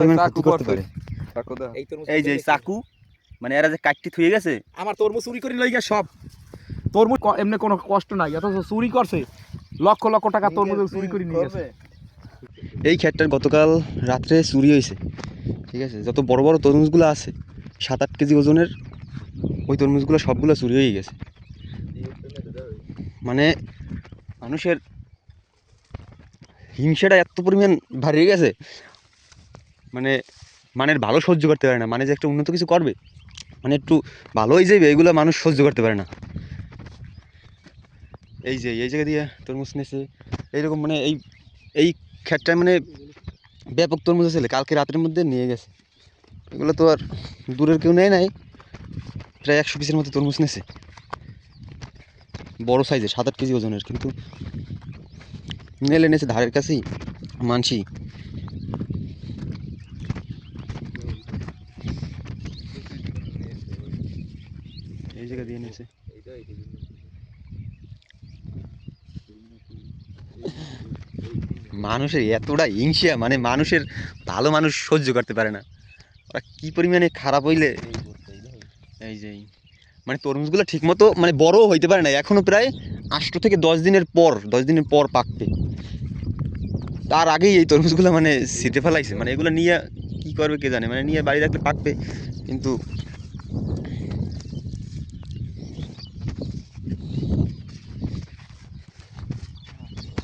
ক্ষতি করতে পারে। এই যে চাকু মানে এরা যে কাটটি থুয়ে গেছে, আমার তরমুজ চুরি করে লই গিয়া সব তরমুজ এমনি কোনো কষ্ট নাই, অথচ চুরি করছে লক্ষ লক্ষ টাকা তরমুজ চুরি করে নিয়ে গেছে। এই ক্ষেতটার গতকাল রাত্রে চুরি হয়েছে, ঠিক আছে? যত বড় বড় তরমুজগুলো আছে 7-8 কেজি ওজনের, ওই তরমুজগুলো সবগুলো চুরি হয়ে গেছে। মানে মানুষের হিংসাটা এত পরিমাণ বাড়িয়ে গেছে, মানে মানের ভালো সহ্য করতে পারে না। মানে যে একটা উন্নত কিছু করবে, মানে একটু ভালো হয়ে যাবে, এগুলো মানুষ সহ্য করতে পারে না। এই যে এই জায়গা দিয়ে তরমুজ নিয়েছে এইরকম, মানে এই এই ক্ষেতটায় মানে ব্যাপক তরমুজ আছে, কালকে রাতের মধ্যে নিয়ে গেছে। এগুলো তো আর দূরের কেউ নেয় নাই, প্রায় 100 পিসের মতো তরমুজ নিয়েছে, বড় সাইজের 7-8 কেজি ওজনের। কিন্তু মেলে নিয়েছে ধারের কাছেই মানসি। এই জায়গা দিয়ে নিয়েছে। মানুষের এতটা হিংসা, মানে মানুষের ভালো মানুষ সহ্য করতে পারে না, ওরা কি পরিমাণে খারাপ হইলে। এই যে মানে তরমুজগুলো ঠিক মতো মানে বড়ও হইতে পারে না এখনো, প্রায় 8 থেকে 10 দিনের পর পাকবে। তার আগেই এই তরমুজগুলো মানে ছিটে ফেলাইছে। মানে এগুলো নিয়ে কি করবে কে জানে, মানে নিয়ে বাড়ি রাখলে পাকবে, কিন্তু